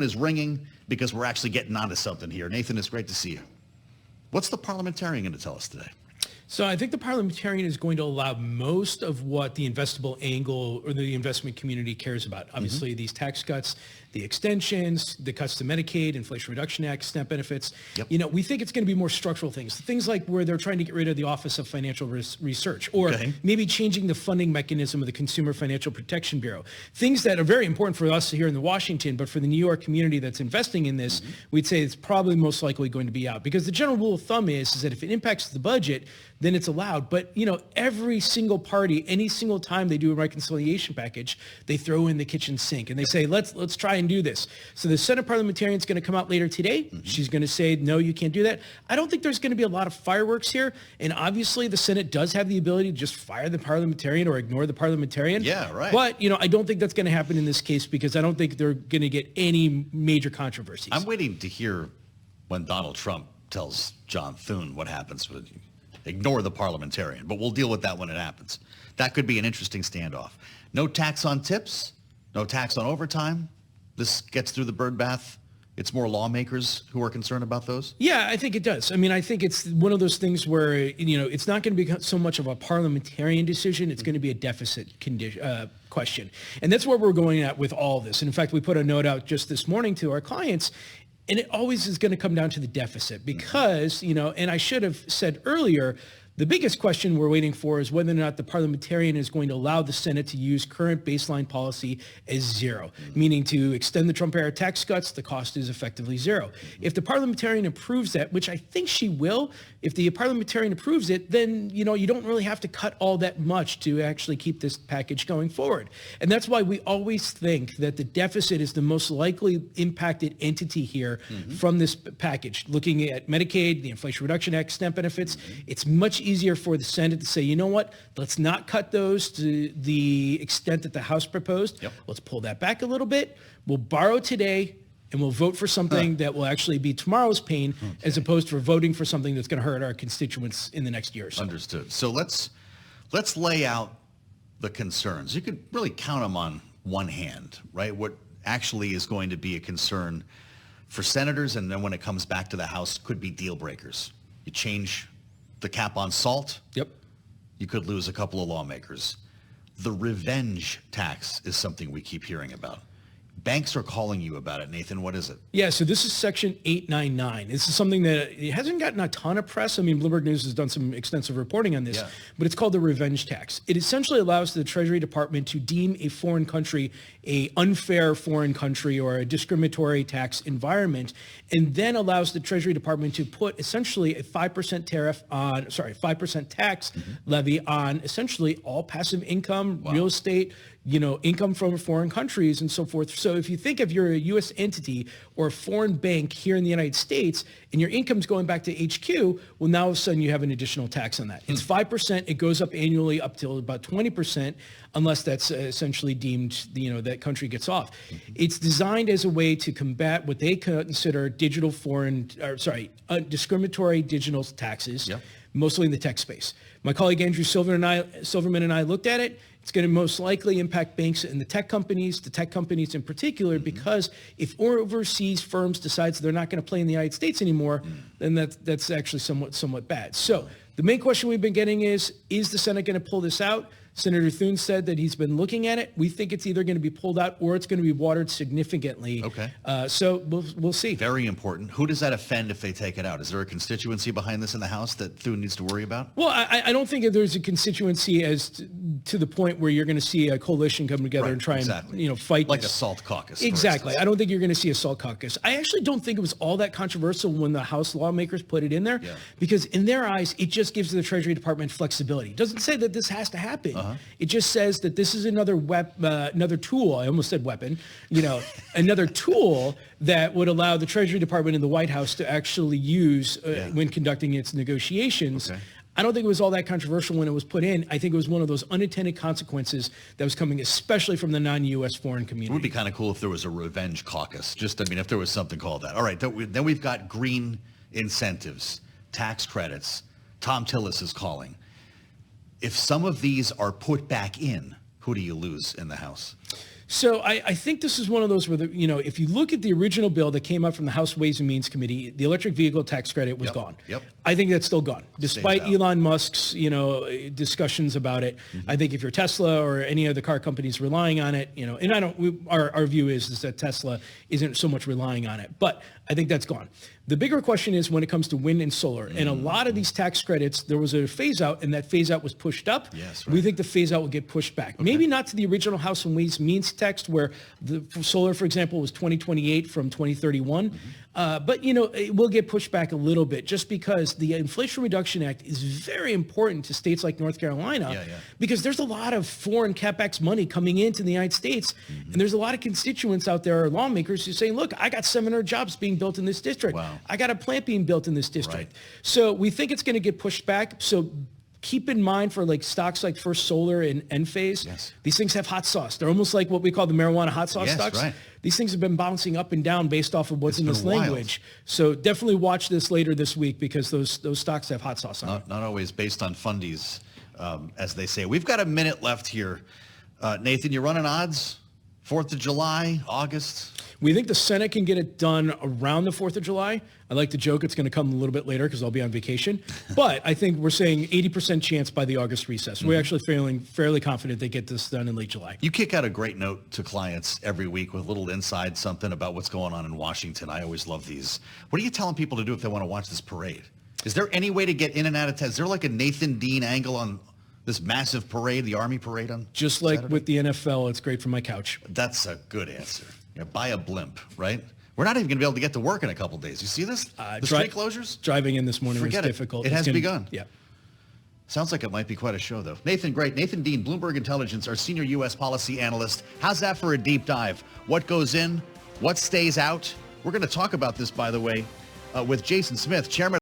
is ringing because we're actually getting onto something here. Nathan, it's great to see you. What's the parliamentarian going to tell us today? So I think the parliamentarian is going to allow most of what the investable angle or the investment community cares about. Obviously, these tax cuts, the extensions, the cuts to Medicaid, Inflation Reduction Act, SNAP benefits. Yep. You know, we think it's going to be more structural things. Things like where they're trying to get rid of the Office of Financial Research, or maybe changing the funding mechanism of the Consumer Financial Protection Bureau. Things that are very important for us here in Washington, but for the New York community that's investing in this, we'd say it's probably most likely going to be out. Because the general rule of thumb is that if it impacts the budget, then it's allowed. But, you know, every single party, any single time they do a reconciliation package, they throw in the kitchen sink and they say, let's try and do this. So the Senate parliamentarian is going to come out later today. She's going to say, no, you can't do that. I don't think there's going to be a lot of fireworks here. And obviously the Senate does have the ability to just fire the parliamentarian or ignore the parliamentarian. Yeah, right. But, you know, I don't think that's going to happen in this case because I don't think they're going to get any major controversies. I'm waiting to hear when Donald Trump tells John Thune what happens with you. Ignore the parliamentarian, but we'll deal with that when it happens. That could be an interesting standoff. No tax on tips, no tax on overtime. This gets through the birdbath. It's more lawmakers who are concerned about those? Yeah, I think it does. I mean, I think it's one of those things where, you know, it's not going to be so much of a parliamentarian decision. It's going to be a deficit question. And that's where we're going at with all this. And in fact, we put a note out just this morning to our clients. And it always is going to come down to the deficit because, you know, and I should have said earlier, the biggest question we're waiting for is whether or not the parliamentarian is going to allow the Senate to use current baseline policy as zero, meaning to extend the Trump-era tax cuts, the cost is effectively zero. If the parliamentarian approves that, which I think she will, if the parliamentarian approves it, then, you know, you don't really have to cut all that much to actually keep this package going forward. And that's why we always think that the deficit is the most likely impacted entity here from this package. Looking at Medicaid, the Inflation Reduction Act, SNAP benefits, it's much easier for the Senate to say, you know what, let's not cut those to the extent that the House proposed. Let's pull that back a little bit. We'll borrow today and we'll vote for something that will actually be tomorrow's pain as opposed to voting for something that's going to hurt our constituents in the next year or so. Understood. So let's lay out the concerns. You could really count them on one hand, right? What actually is going to be a concern for senators, and then when it comes back to the House, could be deal breakers. You change the cap on salt. You could lose a couple of lawmakers. The revenge tax is something we keep hearing about. Banks are calling you about it. Nathan, what is it? Yeah, so this is Section 899. This is something that it hasn't gotten a ton of press. I mean, Bloomberg News has done some extensive reporting on this, but it's called the revenge tax. It essentially allows the Treasury Department to deem a foreign country a unfair foreign country or a discriminatory tax environment, and then allows the Treasury Department to put essentially a 5% tax levy on essentially all passive income, real estate, you know, income from foreign countries and so forth. So if you think of you're a U.S. entity or a foreign bank here in the United States and your income's going back to HQ, well, now all of a sudden you have an additional tax on that. It's 5%. It goes up annually up till about 20%, unless that's essentially deemed, you know, that country gets off. It's designed as a way to combat what they consider discriminatory digital taxes, mostly in the tech space. My colleague Andrew Silverman and I looked at it. It's going to most likely impact banks and the tech companies in particular, because if overseas firms decides they're not going to play in the United States anymore, then that's actually somewhat bad. So the main question we've been getting is the Senate going to pull this out? Senator Thune said that he's been looking at it. We think it's either going to be pulled out or it's going to be watered significantly. So we'll see. Very important. Who does that offend if they take it out? Is there a constituency behind this in the House that Thune needs to worry about? Well, I don't think that there's a constituency as to the point where you're going to see a coalition come together and try and fight like this. A SALT caucus. Exactly. I don't think you're going to see a SALT caucus. I actually don't think it was all that controversial when the House lawmakers put it in there, because in their eyes, it just gives the Treasury Department flexibility. It doesn't say that this has to happen. It just says that this is another tool. I almost said weapon. You know, another tool that would allow the Treasury Department and the White House to actually use when conducting its negotiations. I don't think it was all that controversial when it was put in. I think it was one of those unintended consequences that was coming, especially from the non-U.S. foreign community. It would be kind of cool if there was a revenge caucus. If there was something called that. All right, then we've got green incentives, tax credits. Tom Tillis is calling. If some of these are put back in, who do you lose in the House? So I think this is one of those where, if you look at the original bill that came up from the House Ways and Means Committee, the electric vehicle tax credit was gone. Yep. I think that's still gone, despite out. Elon Musk's, discussions about it. I think if you're Tesla or any other car companies relying on it, and our view is that Tesla isn't so much relying on it, but I think that's gone. The bigger question is when it comes to wind and solar. And a lot of these tax credits, there was a phase out, and that phase out was pushed up. Yes, We right. think the phase out will get pushed back. Maybe not to the original House and Ways Means text where the solar, for example, was 2028 from 2031. But, it will get pushed back a little bit just because the Inflation Reduction Act is very important to states like North Carolina because there's a lot of foreign CapEx money coming into the United States. And there's a lot of constituents out there, lawmakers, who say, look, I got 700 jobs being built in this district. Wow. I got a plant being built in this district. Right. So we think it's going to get pushed back. So keep in mind for like stocks like First Solar and Enphase, these things have hot sauce. They're almost like what we call the marijuana hot sauce stocks. Right. These things have been bouncing up and down based off of what's in this wild. language. So definitely watch this later this week because those stocks have hot sauce on them. Not always based on fundies, as they say. We've got a minute left here. Nathan, you running odds? 4th of July, August? We think the Senate can get it done around the 4th of July. I like to joke it's going to come a little bit later because I'll be on vacation. But I think we're saying 80% chance by the August recess. We're actually feeling fairly confident they get this done in late July. You kick out a great note to clients every week with a little inside something about what's going on in Washington. I always love these. What are you telling people to do if they want to watch this parade? Is there any way to get in and out of town? Is there like a Nathan Dean angle on this massive parade, the Army parade on Just like Saturday? with the NFL, it's great for my couch. That's a good answer. Yeah, buy a blimp, right? We're not even going to be able to get to work in a couple days. You see this? The street closures? Driving in this morning Forget was it. difficult. It has begun. Yeah. Sounds like it might be quite a show, though. Nathan, great. Nathan Dean, Bloomberg Intelligence, our senior U.S. policy analyst. How's that for a deep dive? What goes in? What stays out? We're going to talk about this, by the way, with Jason Smith, chairman